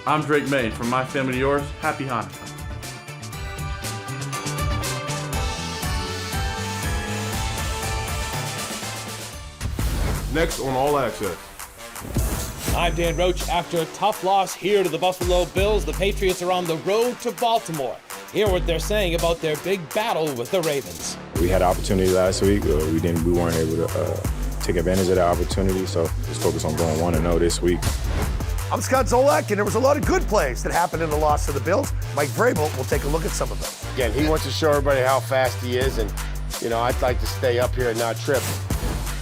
I'm Drake May, and from my family to yours, happy Hanukkah. Next on All Access. I'm Dan Roach. After a tough loss here to the Buffalo Bills, the Patriots are on the road to Baltimore. Hear what they're saying about their big battle with the Ravens. We had an opportunity last week. We weren't able to take advantage of that opportunity, so just focus on going 1-0 this week. I'm Scott Zolak, and there was a lot of good plays that happened in the loss to the Bills. Mike Vrabel will take a look at some of them. Again, he wants to show everybody how fast he is, and, I'd like to stay up here and not trip.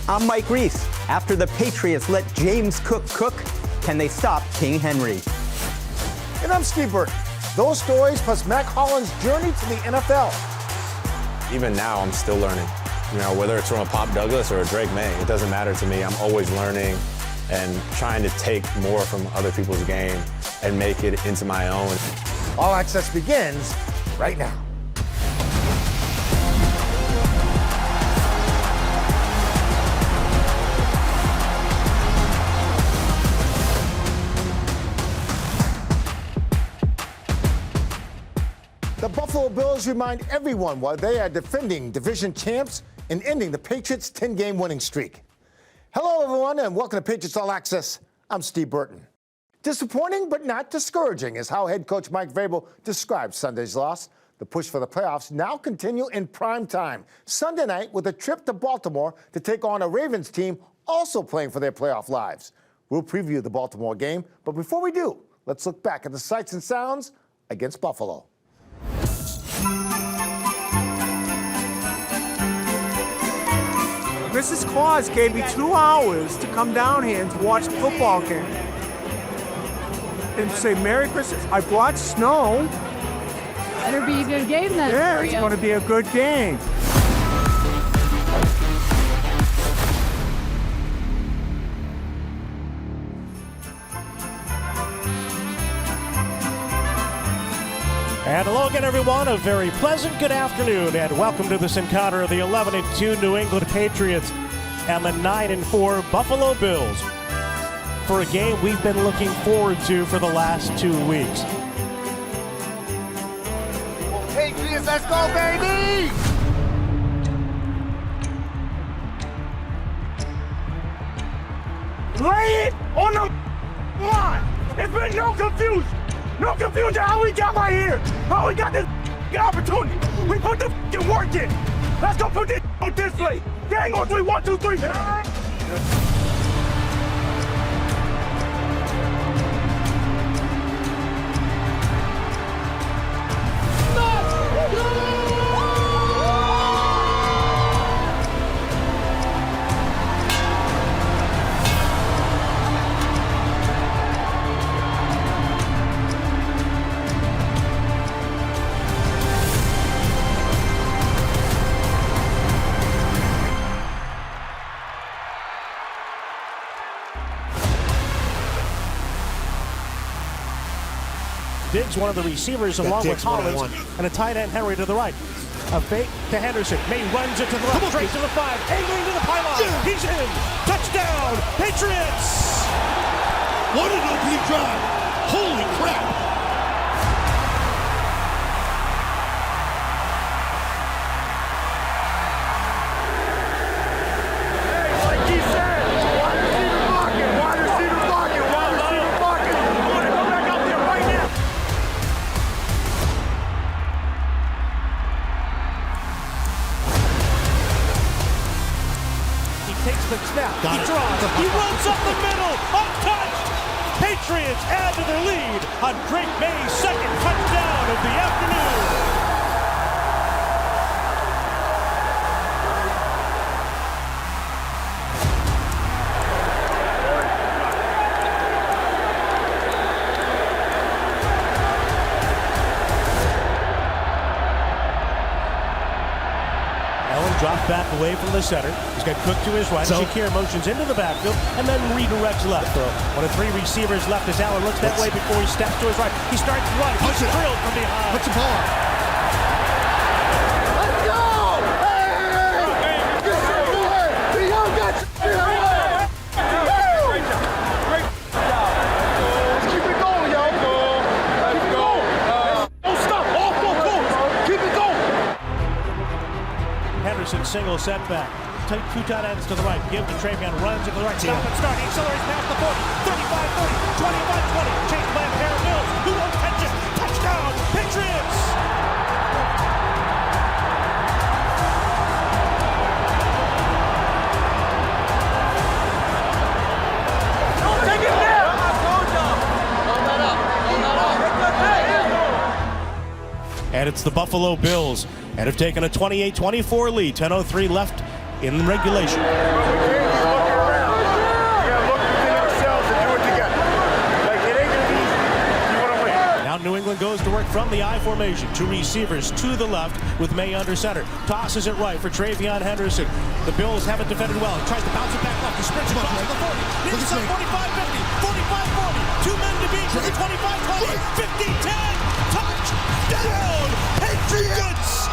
I'm Mike Reese. After the Patriots let James Cook cook, can they stop King Henry? And I'm Steve Burton. Those stories plus Mack Hollins' journey to the NFL. Even now, I'm still learning. Whether it's from a Pop Douglas or a Drake May, it doesn't matter to me. I'm always learning and trying to take more from other people's game and make it into my own. All Access begins right now. The Buffalo Bills remind everyone why they are defending division champs and ending the Patriots' 10-game winning streak. Hello, everyone, and welcome to Patriots All Access. I'm Steve Burton. Disappointing but not discouraging is how head coach Mike Vrabel described Sunday's loss. The push for the playoffs now continue in prime time. Sunday night with a trip to Baltimore to take on a Ravens team also playing for their playoff lives. We'll preview the Baltimore game, but before we do, let's look back at the sights and sounds against Buffalo. Mrs. Claus gave me 2 hours to come down here and to watch the football game and say Merry Christmas. I brought snow. Better be a good game then. Yeah, it's going to be a good game. And hello again, everyone. A very pleasant good afternoon, and welcome to this encounter of the 11-2 New England Patriots and the 9-4 Buffalo Bills for a game we've been looking forward to for the last 2 weeks. Patriots, let's go, baby! Lay it on the line. There's been no confusion. No confusion how we got right here. How we got this opportunity. We put the work in. Let's go put this on display. Gang on 3, 1, 2, 3. Diggs, one of the receivers, along with Hollins, and a tight end, Henry, to the right. A fake to Henderson. May runs it to the left, straight to the 5, angling to the pylon. Yeah. He's in. Touchdown, Patriots! What an opening drive. Holy crap. Snap. He draws. He runs up the middle. Untouched. Patriots add to their lead on Drake May's second touchdown of the afternoon. Dropped back away from the center. He's got Cook to his right. Shakir motions into the backfield and then redirects left. One of 3 receivers left as Allen looks that way before he steps to his right. He starts running. He's drilled from behind. Puts the ball. Let's go! Hey! Get your boy! We all got you! Great job. Let's keep it going, yo. little setback. Take 2 tight ends to the right. Give to Travion. Runs to the right. Stop and start. He accelerates past the 40. 35, 40, 25, 20. Chased by a pair of Bills. Who won't catch it? Touchdown, Patriots! And it's the Buffalo Bills and have taken a 28-24 lead. 10:03 left in regulation. Now New England goes to work from the I formation. 2 receivers to the left with May under center. Tosses it right for Travion Henderson. The Bills haven't defended well. He tries to bounce it back left. He sprints across to the 40. Inside 45-50, 45-40. 2 men to beat for the 25-20, 50-10. Touchdown, Patriots!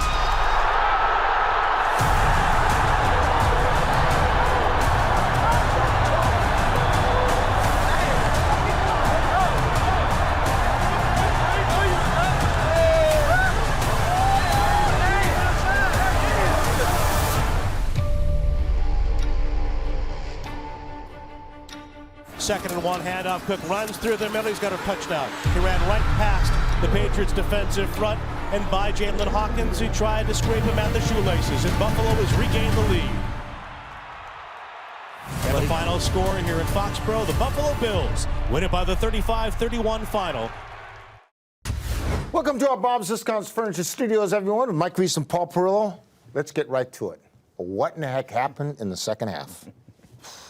Second and 1 handoff. Cook runs through the middle. He's got a touchdown. He ran right past the Patriots defensive front, and by Jalen Hawkins, he tried to scrape him at the shoelaces, and Buffalo has regained the lead. And the final score here in Foxborough, the Buffalo Bills win it by the 35-31 final. Welcome to our Bob's Discounts Furniture Studios, everyone, with Mike Reese and Paul Perillo. Let's get right to it. What in the heck happened in the second half?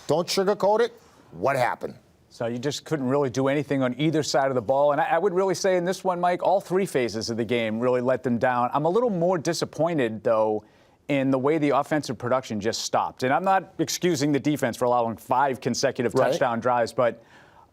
Don't sugarcoat it. What happened? So you just couldn't really do anything on either side of the ball. And I would really say in this one, Mike, all 3 phases of the game really let them down. I'm a little more disappointed, though, in the way the offensive production just stopped. And I'm not excusing the defense for allowing 5 consecutive touchdown drives, but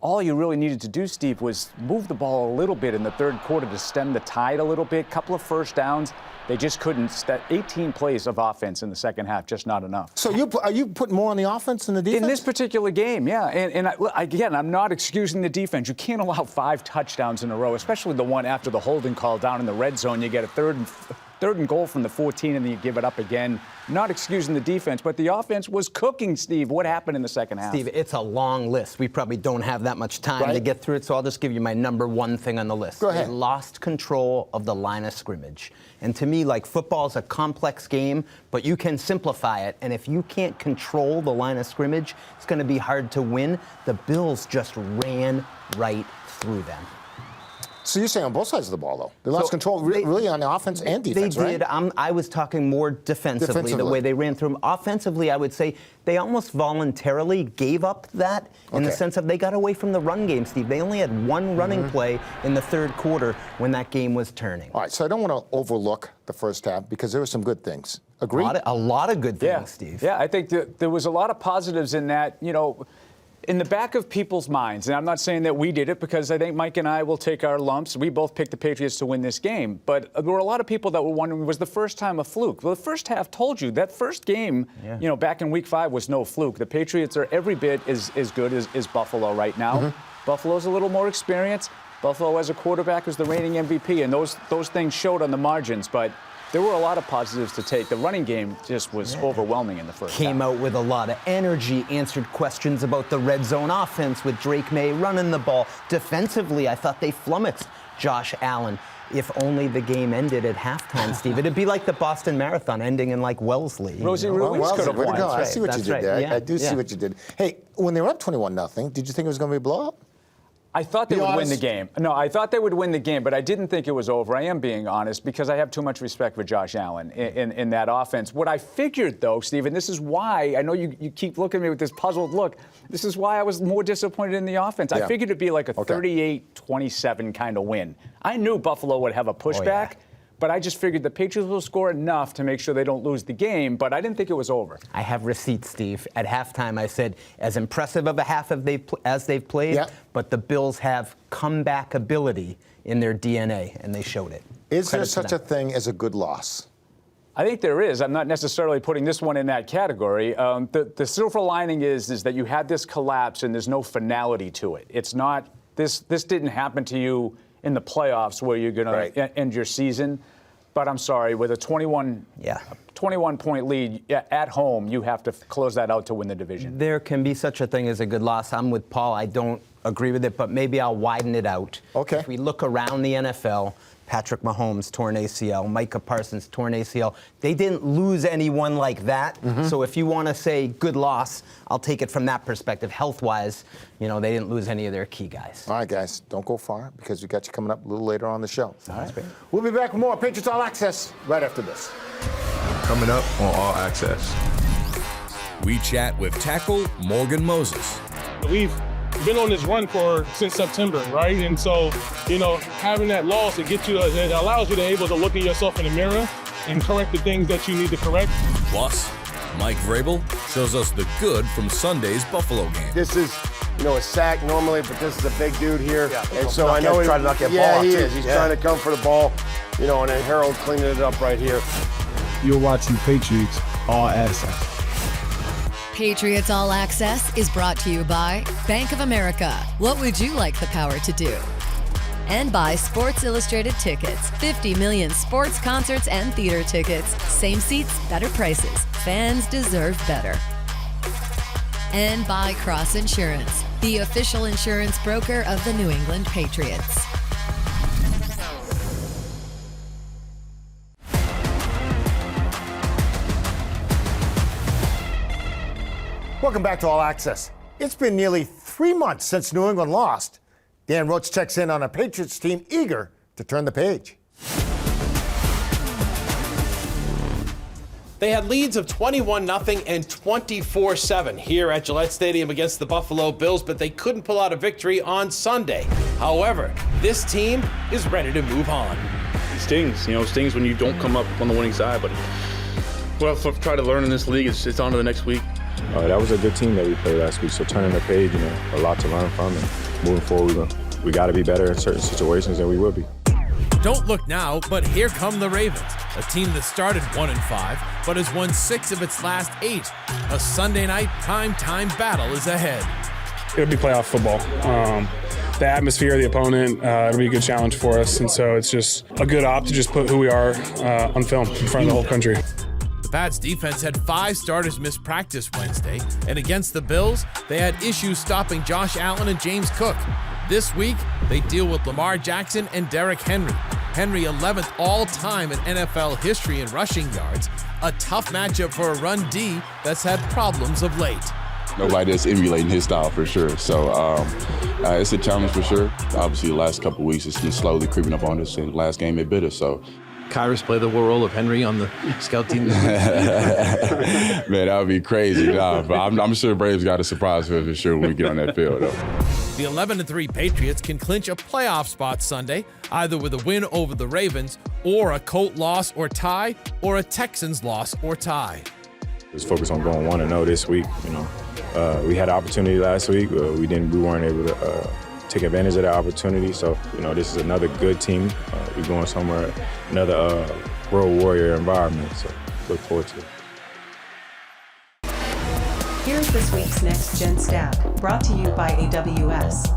all you really needed to do, Steve, was move the ball a little bit in the third quarter to stem the tide a little bit. Couple of first downs. They just couldn't. 18 plays of offense in the second half, just not enough. So are you putting more on the offense than the defense? In this particular game, yeah. And again, I'm not excusing the defense. You can't allow 5 touchdowns in a row, especially the one after the holding call down in the red zone. You get a third and goal from the 14, and then you give it up again. Not excusing the defense, but the offense was cooking, Steve. What happened in the second half? Steve, it's a long list. We probably don't have that much time to get through it, so I'll just give you my number 1 thing on the list. Go ahead. They lost control of the line of scrimmage. And to me, like, football is a complex game, but you can simplify it. And if you can't control the line of scrimmage, it's going to be hard to win. The Bills just ran right through them. So you're saying on both sides of the ball, though? They lost control really on the offense and defense, They did. I was talking more defensively, the way they ran through them. Offensively, I would say they almost voluntarily gave up that in the sense of they got away from the run game, Steve. They only had 1 running play in the third quarter when that game was turning. All right, so I don't want to overlook the first half because there were some good things. Agree? A lot of good things, Steve. Yeah, I think there was a lot of positives in that, in the back of people's minds, and I'm not saying that we did it because I think Mike and I will take our lumps. We both picked the Patriots to win this game. But there were a lot of people that were wondering, was the first time a fluke? Well, the first half told you that first game, back in week 5 was no fluke. The Patriots are every bit as good as Buffalo right now. Buffalo's a little more experienced. Buffalo as a quarterback who's the reigning MVP, and those things showed on the margins. But there were a lot of positives to take. The running game just was overwhelming in the first half. Came out with a lot of energy, answered questions about the red zone offense with Drake May running the ball. Defensively, I thought they flummoxed Josh Allen. If only the game ended at halftime, Steve. It'd be like the Boston Marathon ending in, like, Wellesley. Rosie Ruiz could have won. I see what you did there. I do see what you did. Hey, when they were up 21-0, did you think it was going to be a blowout? I thought they would win the game. No, I thought they would win the game, but I didn't think it was over. I am being honest because I have too much respect for Josh Allen in that offense. What I figured, though, Steve, and this is why, I know you keep looking at me with this puzzled look, this is why I was more disappointed in the offense. I figured it'd be like a 38-27 kind of win. I knew Buffalo would have a pushback. But I just figured the Patriots will score enough to make sure they don't lose the game, but I didn't think it was over. I have receipts, Steve. At halftime, I said, as impressive of a half as they've played, but the Bills have comeback ability in their DNA, and they showed it. Is there such a thing as a good loss? I think there is. I'm not necessarily putting this one in that category. The silver lining is that you had this collapse and there's no finality to it. It's not, this didn't happen to you in the playoffs where you're going to end your season. But I'm sorry, with a 21-point lead at home, you have to close that out to win the division. There can be such a thing as a good loss. I'm with Paul. I don't agree with it, but maybe I'll widen it out. Okay. If we look around the NFL, Patrick Mahomes, torn ACL, Micah Parsons, torn ACL. They didn't lose anyone like that. So if you want to say good loss, I'll take it from that perspective. Health-wise, they didn't lose any of their key guys. All right, guys, don't go far because we got you coming up a little later on the show. All right. We'll be back with more Patriots All Access right after this. Coming up on All Access. We chat with tackle Morgan Moses. We've been on this run since September, right? And so, having that loss, it allows you to able to look at yourself in the mirror and correct the things that you need to correct. Plus, Mike Vrabel shows us the good from Sunday's Buffalo game. This is, a sack normally, but this is a big dude here. Yeah. And so I know trying to knock that ball yeah, off, he too. is. He's trying to come for the ball, and then Harold cleaning it up right here. You're watching Patriots All Access. Patriots All Access is brought to you by Bank of America. What would you like the power to do? And by Sports Illustrated Tickets. 50 million sports, concerts, and theater tickets. Same seats, better prices. Fans deserve better. And by Cross Insurance, the official insurance broker of the New England Patriots. Welcome back to All Access. It's been nearly 3 months since New England lost. Dan Roach checks in on a Patriots team eager to turn the page. They had leads of 21-0 and 24-7 here at Gillette Stadium against the Buffalo Bills, but they couldn't pull out a victory on Sunday. However, this team is ready to move on. It stings, it stings when you don't come up on the winning side, but we'll try to learn in this league. It's on to the next week. That was a good team that we played last week, so turning the page, a lot to learn from, and moving forward, we got to be better in certain situations, and we will be. Don't look now, but here come the Ravens, a team that started 1-5, but has won 6 of its last 8. A Sunday night prime-time battle is ahead. It'll be playoff football. The atmosphere of the opponent, it'll be a good challenge for us, and so it's just a good op to just put who we are on film in front of the whole country. The Pats defense had 5 starters miss practice Wednesday, and against the Bills, they had issues stopping Josh Allen and James Cook. This week, they deal with Lamar Jackson and Derrick Henry. Henry 11th all-time in NFL history in rushing yards, a tough matchup for a run D that's had problems of late. Nobody that's emulating his style for sure. So it's a challenge for sure. Obviously, the last couple of weeks, it's been slowly creeping up on us, and last game it bit us, so. Kyrus play the role of Henry on the scout team? Man, that would be crazy. But I'm sure Braves got a surprise for sure when we get on that field, though. The 11-3 Patriots can clinch a playoff spot Sunday, either with a win over the Ravens, or a Colt loss or tie, or a Texans loss or tie. Just focus on going 1-0 this week. We had an opportunity last week. We weren't able to take advantage of that opportunity. So, this is another good team. We're going somewhere, another World Warrior environment. So, look forward to it. Here's this week's Next Gen Stat, brought to you by AWS.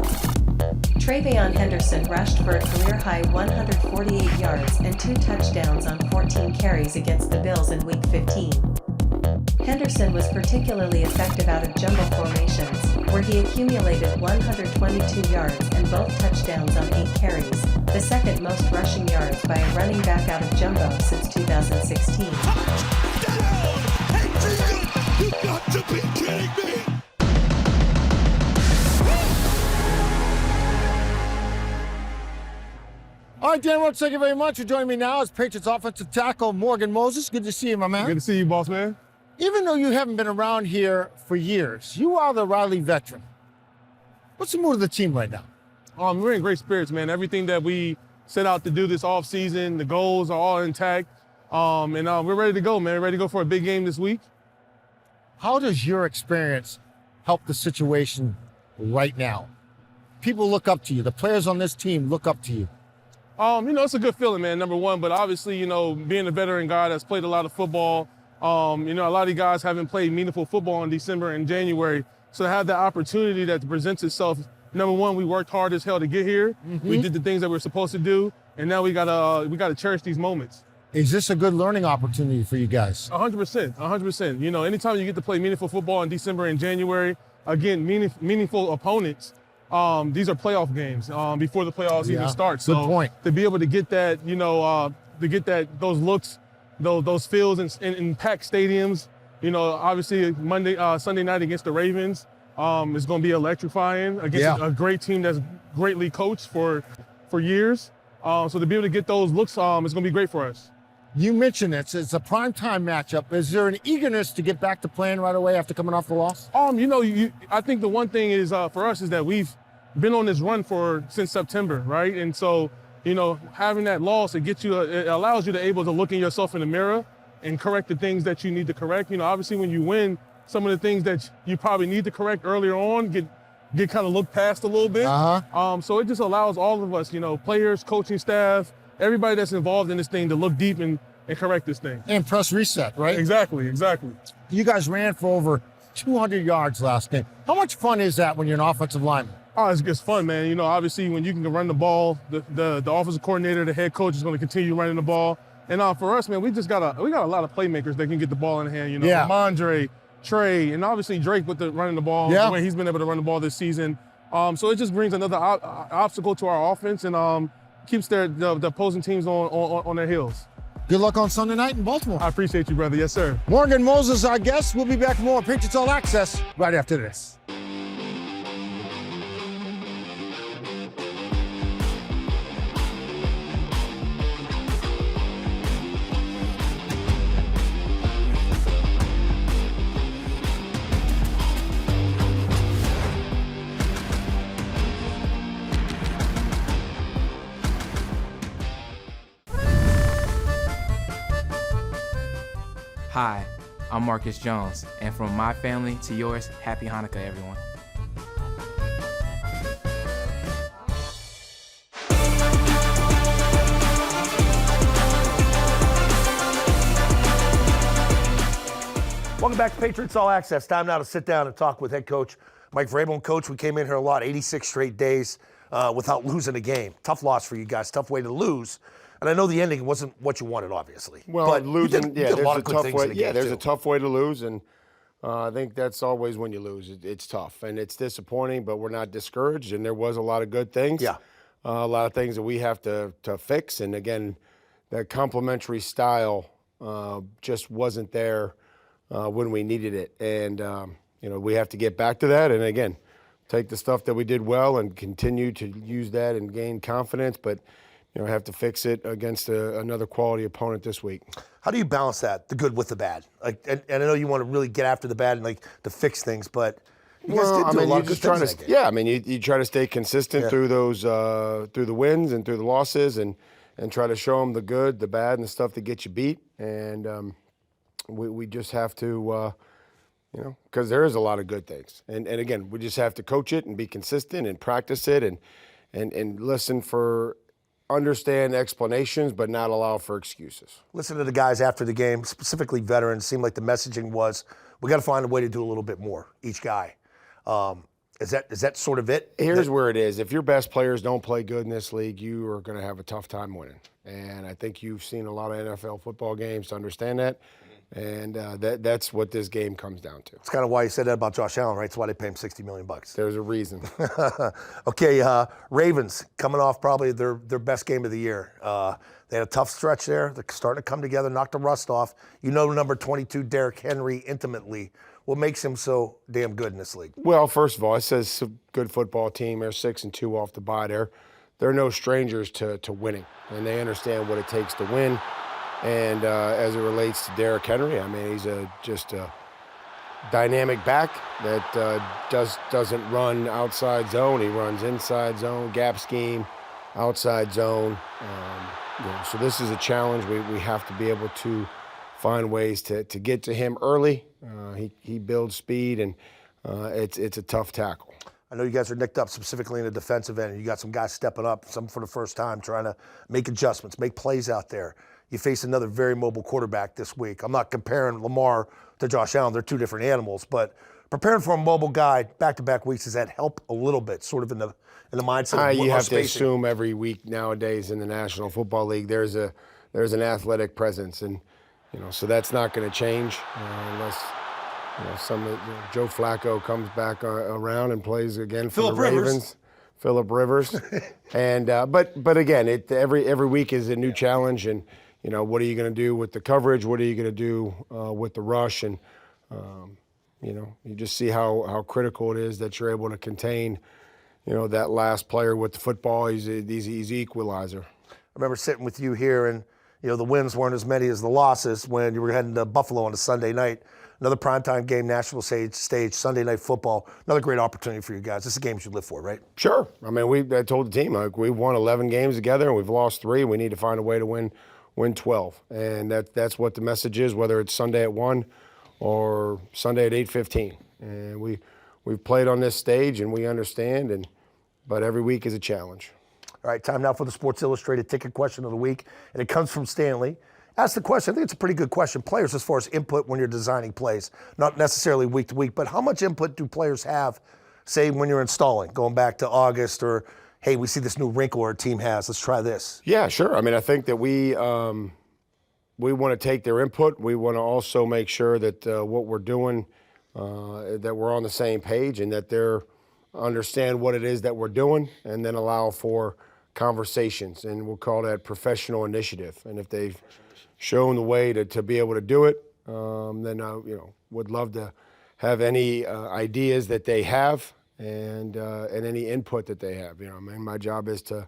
Travion Henderson rushed for a career-high 148 yards and 2 touchdowns on 14 carries against the Bills in Week 15. Henderson was particularly effective out of jumbo formations, where he accumulated 122 yards and both touchdowns on 8 carries, the second most rushing yards by a running back out of jumbo since 2016. You got to be kidding me! All right, Dan Roach, thank you very much for joining me now as Patriots offensive tackle Morgan Moses. Good to see you, my man. Good to see you, boss man. Even though you haven't been around here for years, you are the Riley veteran. What's the mood of the team right now? We're in great spirits, man. Everything that we set out to do this offseason, the goals are all intact. And we're ready to go, man. We're ready to go for a big game this week. How does your experience help the situation right now? People look up to you. The players on this team look up to you. It's a good feeling, man, number one. But obviously, being a veteran guy that's played a lot of football, a lot of these guys haven't played meaningful football in December and January. So to have that opportunity that presents itself, number one, we worked hard as hell to get here. We did the things that we were supposed to do, and now we gotta cherish these moments. Is this a good learning opportunity for you guys? 100%, 100%. You know, anytime you get to play meaningful football in December and January, again, meaningful opponents, these are playoff games before the playoffs even start. So good point. To be able to get that, you know, those looks, those feels in packed stadiums, you know, obviously Sunday night against the Ravens is going to be electrifying against a great team that's greatly coached for years. So to be able to get those looks is going to be great for us. You mentioned it's a primetime matchup. Is there an eagerness to get back to playing right away after coming off the loss? You know, I think the one thing is for us is that we've been on this run since September, right? And so, you know, having that loss, it allows you to able to look in yourself in the mirror and correct the things that you need to correct. You know, obviously when you win, some of the things that you probably need to correct earlier on get kind of looked past a little bit. So it just allows all of us, you know, players, coaching staff, everybody that's involved in this thing to look deep and correct this thing. And press reset, right? Exactly. You guys ran for over 200 yards last game. How much fun is that when you're an offensive lineman? Oh, it's fun, man. You know, obviously when you can run the ball, the offensive coordinator, the head coach is going to continue running the ball. And for us, man, we got a lot of playmakers that can get the ball in the hand. You know, Mondre, Trey, and obviously Drake with the running the ball, the way he's been able to run the ball this season. So it just brings another obstacle to our offense and keeps the opposing teams on their heels. Good luck on Sunday night in Baltimore. I appreciate you, brother. Yes, sir. Morgan Moses, our guest. We'll be back with more Patriots All Access right after this. Hi, I'm Marcus Jones, and from my family to yours, happy Hanukkah, everyone. Welcome back to Patriots All Access. Time now to sit down and talk with head coach Mike Vrabel. And Coach, we came in here a lot, 86 straight days without losing a game. Tough loss for you guys, tough way to lose. And I know the ending wasn't what you wanted, obviously. Well, but losing, there's a tough way. Yeah, there's a tough way to lose, and I think that's always when you lose. It's tough, and it's disappointing, but we're not discouraged, and there was a lot of good things. Yeah. A lot of things that we have to fix, and again, that complementary style just wasn't there when we needed it. And, you know, we have to get back to that, and again, take the stuff that we did well and continue to use that and gain confidence, but you know, have to fix it against another quality opponent this week. How do you balance that, the good with the bad? Like, and I know you want to really get after the bad and like to fix things, but you guys did do a lot of good things. Yeah, I mean, you try to stay consistent through those through the wins and through the losses, and try to show them the good, the bad, and the stuff that gets you beat. And we just have to, you know, because there is a lot of good things. And again, we just have to coach it and be consistent and practice it and listen for. Understand explanations, but not allow for excuses. Listen to the guys after the game, specifically veterans. Seemed like the messaging was, we got to find a way to do a little bit more, each guy. Is that sort of it? Here's where it is. If your best players don't play good in this league, you are going to have a tough time winning. And I think you've seen a lot of NFL football games to understand that. And that's what this game comes down to. It's kind of why you said that about Josh Allen, right? It's why they pay him $60 million. There's a reason. Okay, Ravens coming off probably their best game of the year. They had a tough stretch there. They're starting to come together, knock the rust off. You know number 22, Derrick Henry, intimately. What makes him so damn good in this league? Well, first of all, it says it's a good football team. They're 6-2 off the bye. They're no strangers to winning, and they understand what it takes to win. And as it relates to Derrick Henry, I mean, he's just a dynamic back that doesn't run outside zone. He runs inside zone, gap scheme, outside zone. You know, so this is a challenge. We have to be able to find ways to get to him early. He builds speed, and it's a tough tackle. I know you guys are nicked up specifically in the defensive end, and you got some guys stepping up, some for the first time, trying to make adjustments, make plays out there. You face another very mobile quarterback this week. I'm not comparing Lamar to Josh Allen. They're two different animals. But preparing for a mobile guy back-to-back weeks, does that help a little bit, sort of in the mindset of you have spacing? to assume every week nowadays in the National Football League there's there's an athletic presence, and so that's not going to change unless Joe Flacco comes back around and plays again for the Ravens. Phillip Rivers, and but again, every week is a new challenge, and what are you going to do with the coverage? What are you going to do with the rush? And you just see how critical it is that you're able to contain, that last player with the football. He's an equalizer. I remember sitting with you here, and the wins weren't as many as the losses when you were heading to Buffalo on a Sunday night. Another primetime game, national stage, Sunday Night Football. Another great opportunity for you guys. This is a game you live for, right? Sure. I mean, I told the team, we've won 11 games together, and we've lost 3. We need to find a way to win 12. And that's what the message is, whether it's Sunday at 1 or Sunday at 8:15. And we've played on this stage, and we understand, but every week is a challenge. All right, time now for the Sports Illustrated Ticket Question of the Week, and it comes from Stanley. Ask the question. I think it's a pretty good question. Players, as far as input when you're designing plays, not necessarily week to week, but how much input do players have, say, when you're installing, going back to August, or, hey, we see this new wrinkle our team has, let's try this? Yeah, sure. I mean, I think that we want to take their input. We want to also make sure that what we're doing, that we're on the same page, and that they're understand what it is that we're doing, and then allow for conversations. And we'll call that professional initiative. And if they've shown the way to be able to do it, then would love to have any ideas that they have and any input that they have. My job is to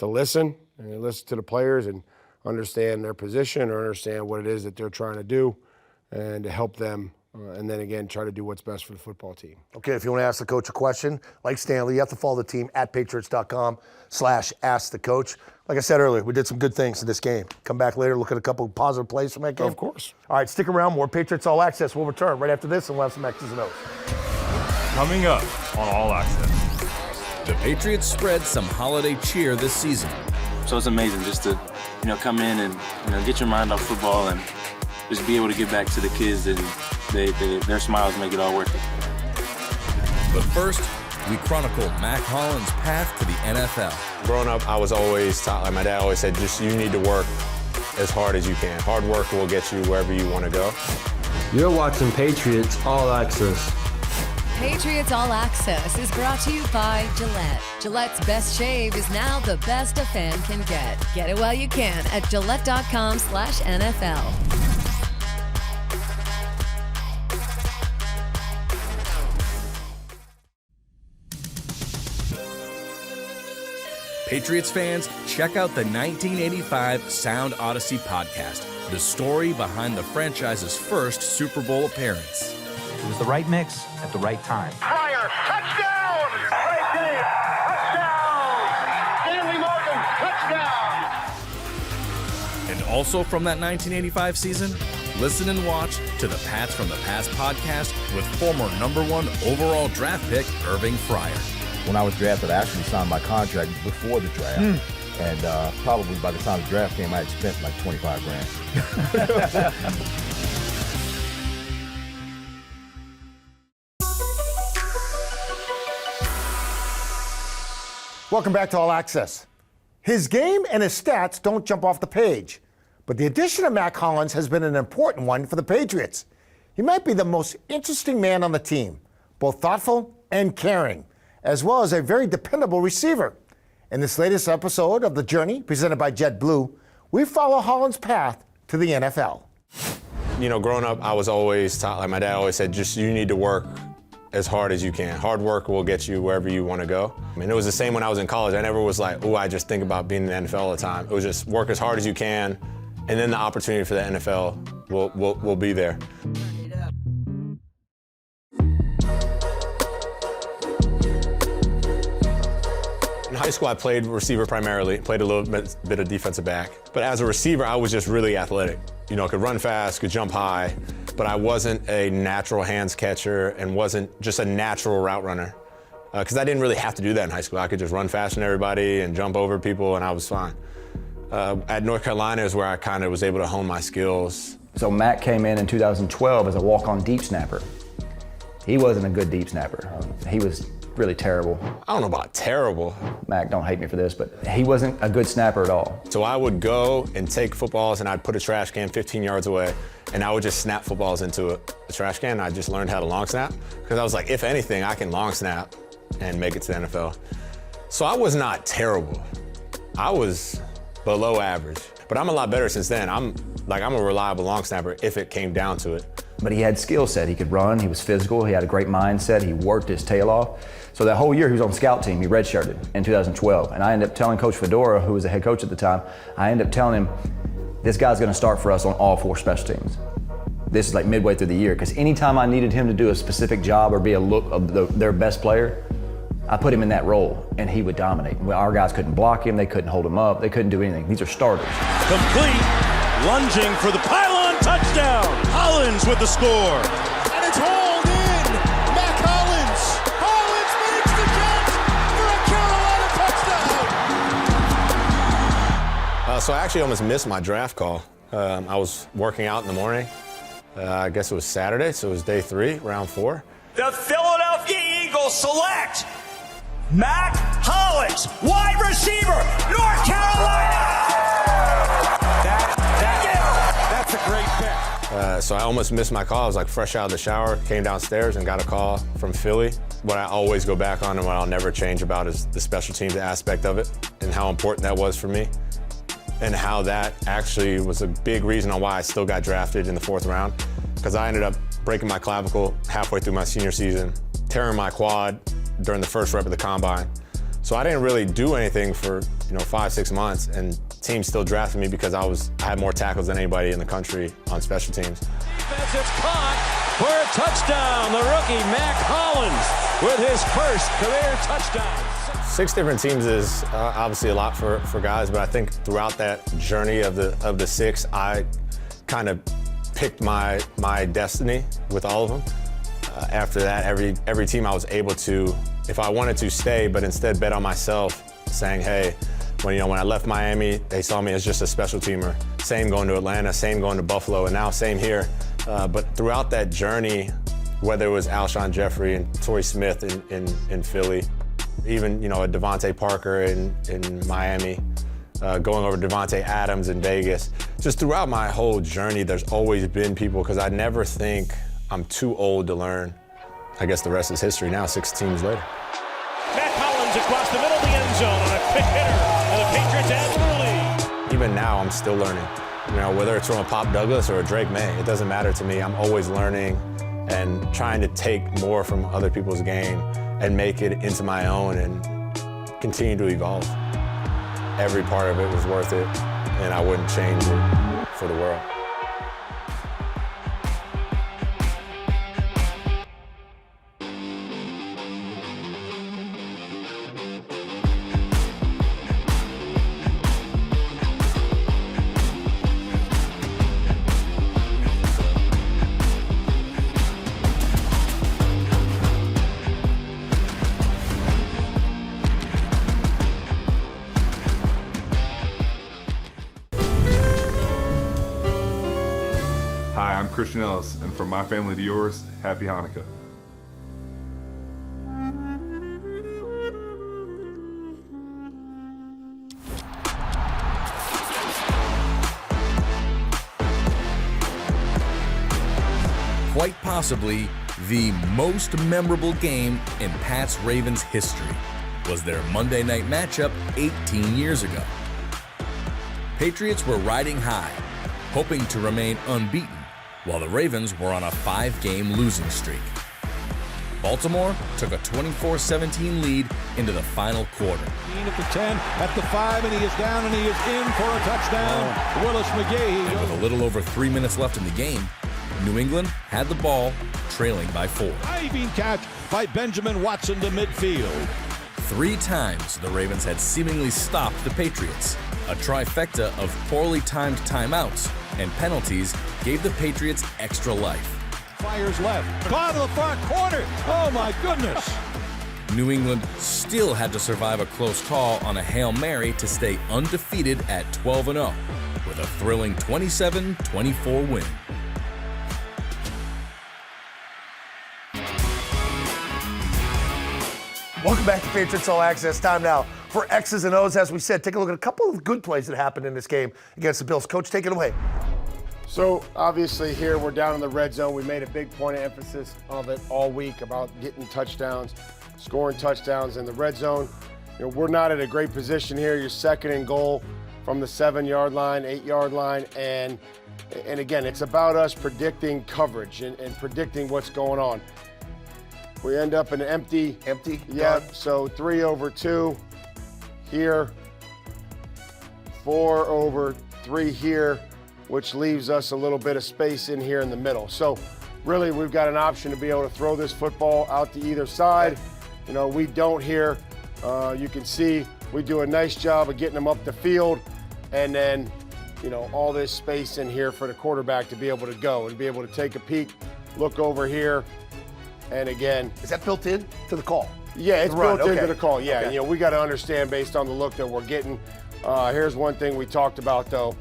listen and listen to the players and understand their position or understand what it is that they're trying to do, and to help them. And then again, try to do what's best for the football team. Okay, if you want to ask the coach a question, like Stanley, you have to follow the team at patriots.com/askthecoach. Like I said earlier, we did some good things in this game. Come back later, look at a couple of positive plays from that game. Of course. All right, stick around. More Patriots All Access will return right after this, and we'll have some X's and O's. Coming up on All Access. The Patriots spread some holiday cheer this season. So it's amazing just to, come in and, get your mind off football and just be able to give back to the kids, and their smiles make it all worth it. But first, we chronicle Mack Hollins' path to the NFL. Growing up, I was always taught, like my dad always said, just you need to work as hard as you can. Hard work will get you wherever you want to go. You're watching Patriots All Access. Patriots All Access is brought to you by Gillette. Gillette's best shave is now the best a fan can get. Get it while you can at Gillette.com/NFL. Patriots fans, check out the 1985 Sound Odyssey podcast, the story behind the franchise's first Super Bowl appearance. It was the right mix at the right time. Pryor, touchdown! Great game, touchdown! Stanley Morgan, touchdown! And also from that 1985 season, listen and watch to the Pats from the Past podcast with former #1 overall draft pick Irving Fryer. When I was drafted, I actually signed my contract before the draft. And probably by the time the draft came, I had spent like $25 grand. Welcome back to All Access. His game and his stats don't jump off the page, but the addition of Mack Hollins has been an important one for the Patriots. He might be the most interesting man on the team, both thoughtful and caring, as well as a very dependable receiver. In this latest episode of The Journey, presented by JetBlue, we follow Hollins' path to the NFL. Growing up, I was always taught, like my dad always said, just you need to work as hard as you can. Hard work will get you wherever you want to go. It was the same when I was in college. I never was like, I just think about being in the NFL all the time. It was just work as hard as you can, and then the opportunity for the NFL will be there. In high school, I played receiver primarily, played a little bit of defensive back. But as a receiver, I was just really athletic. Could run fast, could jump high, but I wasn't a natural hands catcher and wasn't just a natural route runner. Because I didn't really have to do that in high school. I could just run faster than everybody and jump over people, and I was fine. At North Carolina is where I kind of was able to hone my skills. So Mack came in 2012 as a walk-on deep snapper. He wasn't a good deep snapper. He was really terrible. I don't know about terrible. Mac, don't hate me for this, but he wasn't a good snapper at all. So I would go and take footballs and I'd put a trash can 15 yards away and I would just snap footballs into a trash can. I just learned how to long snap because I was like, if anything, I can long snap and make it to the NFL. So I was not terrible. I was below average, but I'm a lot better since then. I'm a reliable long snapper if it came down to it. But he had skill set. He could run, he was physical, he had a great mindset, he worked his tail off. So that whole year he was on the scout team, he redshirted in 2012. And I ended up telling Coach Fedora, who was the head coach at the time, I ended up telling him, this guy's gonna start for us on all 4 special teams. This is like midway through the year, because anytime I needed him to do a specific job or be a look of their best player, I put him in that role and he would dominate. Well, our guys couldn't block him, they couldn't hold him up, they couldn't do anything. These are starters. Complete, lunging for the pylon touchdown. Hollins with the score. And it's hauled in. Mack Hollins. Hollins makes the catch for a Carolina touchdown. So I actually almost missed my draft call. I was working out in the morning. I guess it was Saturday, so it was day 3, round 4. The Philadelphia Eagles select Mack Hollins, wide receiver, North Carolina. That's a great pick. So I almost missed my call. I was like fresh out of the shower, came downstairs and got a call from Philly. What I always go back on and what I'll never change about is the special teams aspect of it and how important that was for me and how that actually was a big reason on why I still got drafted in the 4th round, because I ended up breaking my clavicle halfway through my senior season, tearing my quad during the first rep of the combine. So I didn't really do anything for 5-6 months, and teams still drafted me because I had more tackles than anybody in the country on special teams. Defense is caught for a touchdown. The rookie Mack Hollins with his first career touchdown. 6 different teams is obviously a lot for guys, but I think throughout that journey of the 6, I kind of picked my destiny with all of them. After that, every team I was able to, if I wanted to, stay, but instead bet on myself, saying, hey, when I left Miami, they saw me as just a special teamer. Same going to Atlanta, same going to Buffalo, and now same here. But throughout that journey, whether it was Alshon Jeffrey and Torrey Smith in Philly, even a Devontae Parker in Miami, going over Devontae Adams in Vegas. Just throughout my whole journey, there's always been people, because I never think I'm too old to learn. I guess the rest is history now, 6 teams later. Mack Hollins across the middle of the end zone on a quick hitter, and the Patriots add to the lead. Even now, I'm still learning. Whether it's from a Pop Douglas or a Drake May, it doesn't matter to me. I'm always learning and trying to take more from other people's game and make it into my own and continue to evolve. Every part of it was worth it, and I wouldn't change it for the world. Hi, I'm Christian Ellis, and from my family to yours, happy Hanukkah. Quite possibly the most memorable game in Pat's Ravens history was their Monday night matchup 18 years ago. Patriots were riding high, hoping to remain unbeaten, while the Ravens were on a 5-game losing streak. Baltimore took a 24-17 lead into the final quarter. At the 10, at the 5, and he is down and he is in for a touchdown. Willis McGahee. And with a little over 3 minutes left in the game, New England had the ball, trailing by 4. Diving catch by Benjamin Watson to midfield. 3 times the Ravens had seemingly stopped the Patriots. A trifecta of poorly timed timeouts and penalties gave the Patriots extra life. Fires left, caught in the front corner. Oh my goodness. New England still had to survive a close call on a Hail Mary to stay undefeated at 12-0 with a thrilling 27-24 win. Welcome back to Patriots All Access. Time now for X's and O's. As we said, take a look at a couple of good plays that happened in this game against the Bills. Coach, take it away. So obviously here we're down in the red zone. We made a big point of emphasis of it all week about getting touchdowns, scoring touchdowns in the red zone. You know, we're not at a great position here. You're second and goal from the 7-yard line, 8-yard line, and again, it's about us predicting coverage and predicting what's going on. We end up in empty. Yeah, so 3 over 2 here, 4 over 3 here, which leaves us a little bit of space in here in the middle. So really, we've got an option to be able to throw this football out to either side. You know, we don't here. You can see we do a nice job of getting them up the field, and then, you know, all this space in here for the quarterback to be able to go and be able to take a peek, look over here. And again, is that built in to the call? Yeah, it's built into the call. Yeah, okay. You know, we got to understand based on the look that we're getting. Here's one thing we talked about though,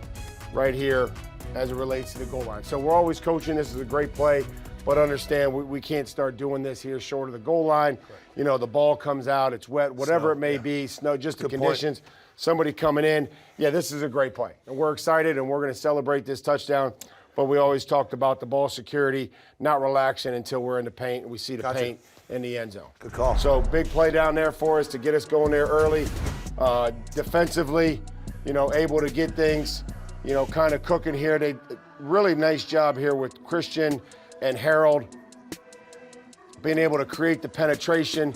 right here, as it relates to the goal line. So we're always coaching. This is a great play, but understand we can't start doing this here short of the goal line. Right. You know, the ball comes out, it's wet, whatever it may be, snow, just the conditions. Point. Somebody coming in. Yeah, this is a great play, and we're excited, and we're going to celebrate this touchdown. But we always talked about the ball security, not relaxing until we're in the paint and we see the paint in the end zone. Good call. So big play down there for us to get us going there early. Defensively, you know, able to get things, you know, kind of cooking here. They really nice job here with Christian and Harold being able to create the penetration.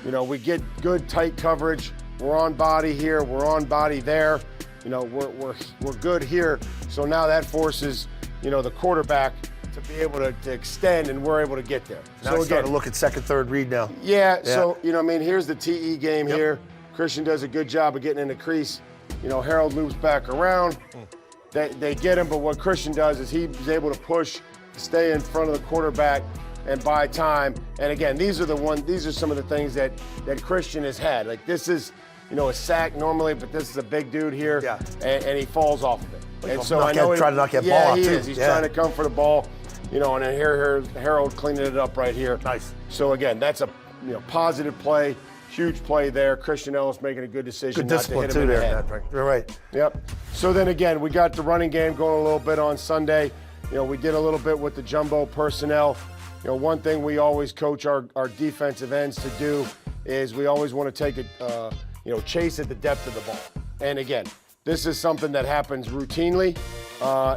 You know, we get good tight coverage. We're on body here. We're on body there. You know, we're good here. So now that forces, you know, the quarterback to be able to extend, and we're able to get there. Now so starting to look at second, third read now. Yeah, so, you know, I mean, here's the TE game here. Christian does a good job of getting in the crease. You know, Harold loops back around. They get him, but what Christian does is he's able to push, stay in front of the quarterback, and buy time. And again, these are some of the things that Christian has had. Like this is, you know, a sack normally, but this is a big dude here, and he falls off of it. And so I know trying to knock that ball off he too. is. He's trying to come for the ball, you know. And then here's Harold cleaning it up right here. Nice. So again, that's a positive play, huge play there. Christian Ellis making a good decision. Good discipline not to hit him too in there. the head. You're right. Yep. So then again, we got the running game going a little bit on Sunday. You know, we did a little bit with the jumbo personnel. You know, one thing we always coach our defensive ends to do is we always want to take a chase at the depth of the ball. And again, this is something that happens routinely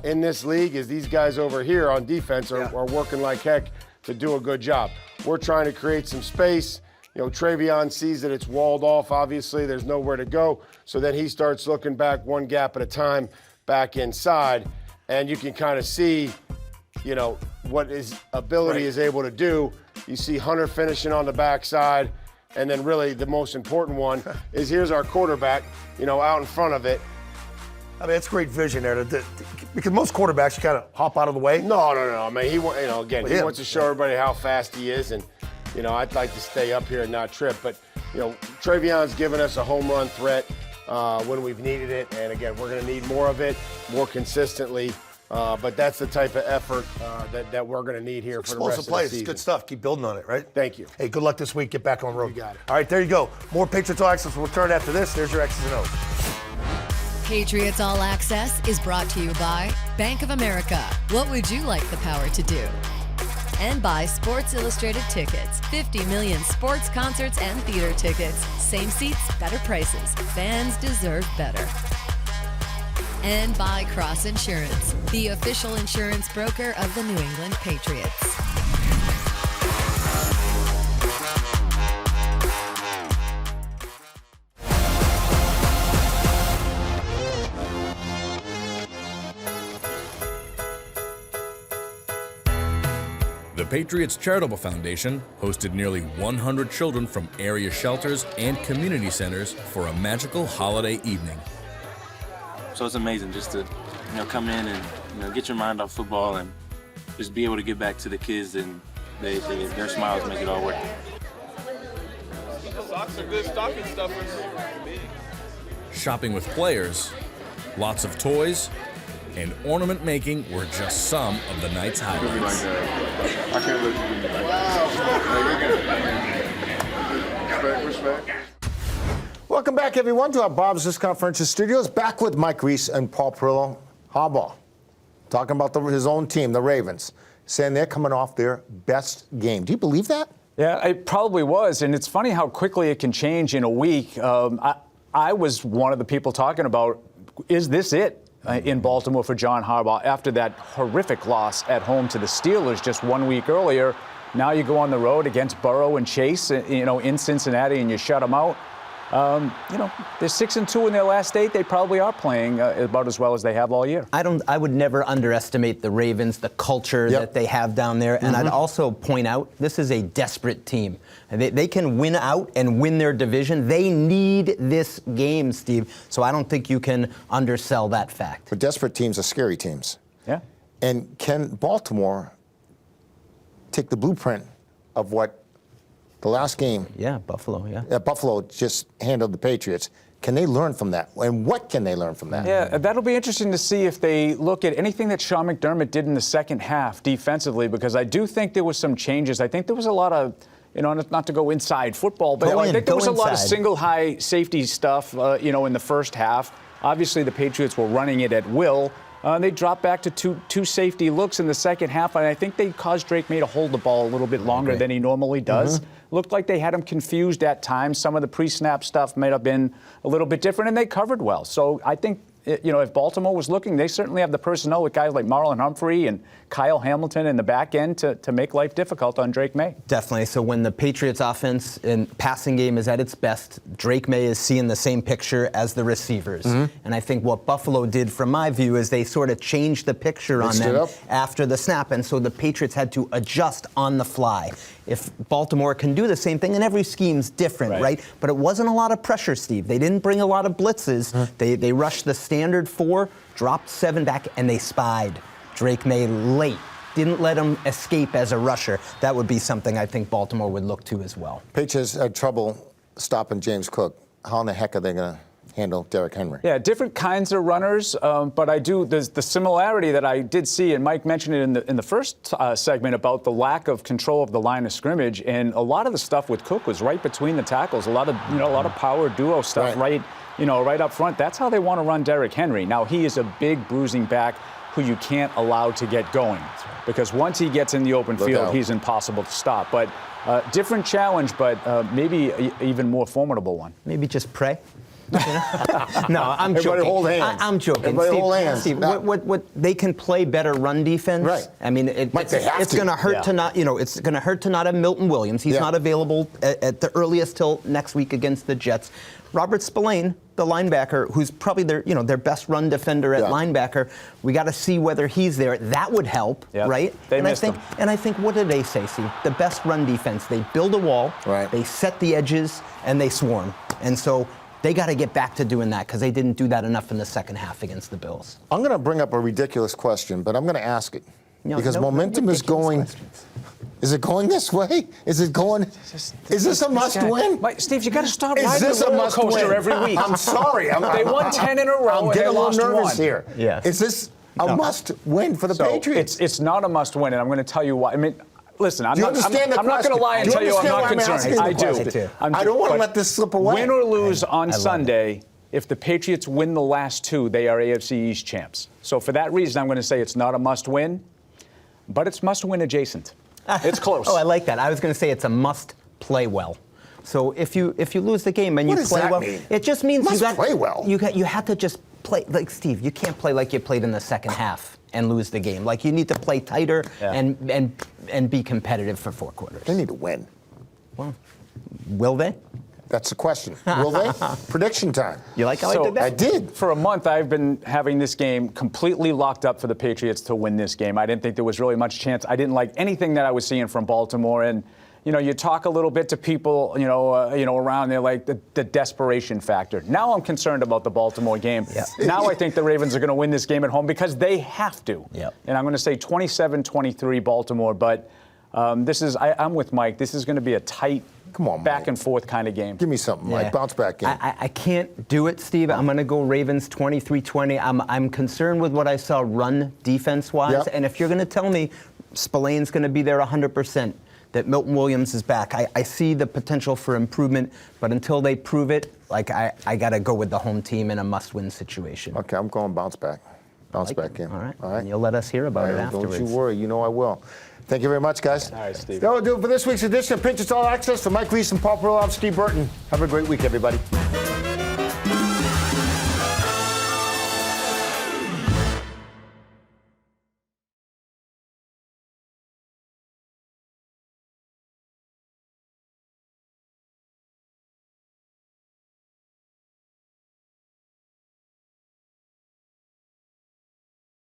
in this league is these guys over here on defense are working like heck to do a good job. We're trying to create some space. You know, Travion sees that it's walled off, obviously. There's nowhere to go. So then he starts looking back one gap at a time back inside. And you can kind of see, you know, what his ability is able to do. You see Hunter finishing on the backside. And then really the most important one is here's our quarterback, you know, out in front of it. I mean, it's great vision there. Because most quarterbacks, you kind of hop out of the way. No. I mean, he wants to show everybody how fast he is. And, you know, I'd like to stay up here and not trip. But, you know, Travion's given us a home run threat when we've needed it. And, again, we're going to need more of it, more consistently. But that's the type of effort that we're going to need here for the rest of the plays. season. It's good stuff. Keep building on it, right? Thank you. Hey, good luck this week. Get back on the road. You got it. All right, there you go. More Patriots All Access will return after this. There's your X's and O's. Patriots All Access is brought to you by Bank of America. What would you like the power to do? And by Sports Illustrated Tickets. 50 million sports, concerts, and theater tickets. Same seats, better prices. Fans deserve better. And by Cross Insurance, the official insurance broker of the New England Patriots. The Patriots Charitable Foundation hosted nearly 100 children from area shelters and community centers for a magical holiday evening. So it's amazing just to, come in and, get your mind off football and just be able to get back to the kids, and their smiles make it all worth it. Socks are good stocking stuffers. Shopping with players, lots of toys, and ornament making were just some of the night's highlights. I can't let you get me back. man. Welcome back, everyone, to our Bob's News Conference Studios. Back with Mike Reese and Paul Perillo. Harbaugh talking about his own team, the Ravens, saying they're coming off their best game. Do you believe that? Yeah, it probably was. And it's funny how quickly it can change in a week. I was one of the people talking about, is this it in Baltimore for John Harbaugh after that horrific loss at home to the Steelers just 1 week earlier? Now you go on the road against Burrow and Chase, in Cincinnati, and you shut them out. They're 6-2 in their last 8. They probably are playing about as well as they have all year. I would never underestimate the Ravens, the culture that they have down there. And I'd also point out, this is a desperate team. They can win out and win their division. They need this game, Steve. So I don't think you can undersell that fact. But desperate teams are scary teams. Yeah. And can Baltimore take the blueprint of what the last game? Yeah, Buffalo, yeah. Buffalo just handled the Patriots. Can they learn from that? And what can they learn from that? Yeah, that'll be interesting to see if they look at anything that Sean McDermott did in the second half defensively, because I do think there was some changes. I think there was a lot of, not to go inside football, but I think there was a lot of single high safety stuff, in the first half. Obviously, the Patriots were running it at will. They dropped back to two safety looks in the second half, and I think they caused Drake May to hold the ball a little bit longer than he normally does. Looked like they had him confused at times. Some of the pre-snap stuff may have been a little bit different, and they covered well. So I think, if Baltimore was looking, they certainly have the personnel with guys like Marlon Humphrey and Kyle Hamilton in the back end to make life difficult on Drake May. Definitely. So when the Patriots offense and passing game is at its best, Drake May is seeing the same picture as the receivers. And I think what Buffalo did, from my view, is they sort of changed the picture on them after the snap. And so the Patriots had to adjust on the fly. If Baltimore can do the same thing, and every scheme's different, right? But it wasn't a lot of pressure, Steve. They didn't bring a lot of blitzes. They rushed the standard 4, dropped 7 back, and they spied Drake May late. Didn't let him escape as a rusher. That would be something I think Baltimore would look to as well. Patriots had trouble stopping James Cook. How in the heck are they going to handle Derrick Henry? Yeah, different kinds of runners, but there's the similarity that I did see, and Mike mentioned it in the first segment about the lack of control of the line of scrimmage, and a lot of the stuff with Cook was right between the tackles. A lot of power duo stuff right up front. That's how they want to run Derrick Henry. Now he is a big bruising back who you can't allow to get going, because once he gets in the open field, he's impossible to stop. But different challenge, but maybe even more formidable one. Maybe just pray. No, I'm joking. Everybody hold hands. I'm joking. Everybody Steve, hold hands. Steve, what they can play better run defense. Right. I mean, it's going to hurt to not. It's going to hurt to not have Milton Williams. He's not available at the earliest till next week against the Jets. Robert Spillane, the linebacker, who's probably their best run defender at linebacker. We got to see whether he's there. That would help, right? They missed him. And I think, what did they say, Steve? The best run defense. They build a wall. Right. They set the edges and they swarm. And so they got to get back to doing that, because they didn't do that enough in the second half against the Bills. I'm going to bring up a ridiculous question, but I'm going to ask it. Because momentum is going. Is it going this way? Is it going? Is this a must-win? Steve, you got to stop riding the roller coaster every week. I'm sorry. They won 10 in a row. I'm getting a little nervous 1. here. Yeah. Is this a must-win for the Patriots? It's not a must-win, and I'm going to tell you why. I mean, listen, I'm not going to lie and Do you tell you I'm not understand concerned. why I'm I asking the do. question? I don't want to let this slip away. Win or lose on Sunday, if the Patriots win the last 2, they are AFC East champs. So for that reason, I'm going to say it's not a must-win, but it's must-win adjacent. It's close. Oh, I like that. I was going to say it's a must play well. So if you lose the game and you play well, it just means you got play well. You had to just play like Steve. You can't play like you played in the second half and lose the game. Like, you need to play tighter and be competitive for 4 quarters. They need to win. Well, will they? That's the question. Will they? Prediction time. You like how I did that? I did. For a month, I've been having this game completely locked up for the Patriots to win this game. I didn't think there was really much chance. I didn't like anything that I was seeing from Baltimore. And, you talk a little bit to people, around there, like the desperation factor. Now I'm concerned about the Baltimore game. Yeah. Now I think the Ravens are going to win this game at home because they have to. Yep. And I'm going to say 27-23 Baltimore. But I'm with Mike. This is going to be a tight, back and forth kind of game. Give me something, Mike. Bounce back game. I can't do it, Steve. I'm going to go Ravens 23-20. I'm concerned with what I saw run defense-wise. Yep. And if you're going to tell me Spillane's going to be there 100%, that Milton Williams is back. I see the potential for improvement, but until they prove it, like I got to go with the home team in a must-win situation. Okay, I'm going bounce back. Bounce back in. All right. And you'll let us hear about it afterwards. Don't you worry. You know I will. Thank you very much, guys. All right, Steve. That will do it for this week's edition of Patriots All Access. For Mike Reese and Paul Perillo, I'm Steve Burton. Have a great week, everybody.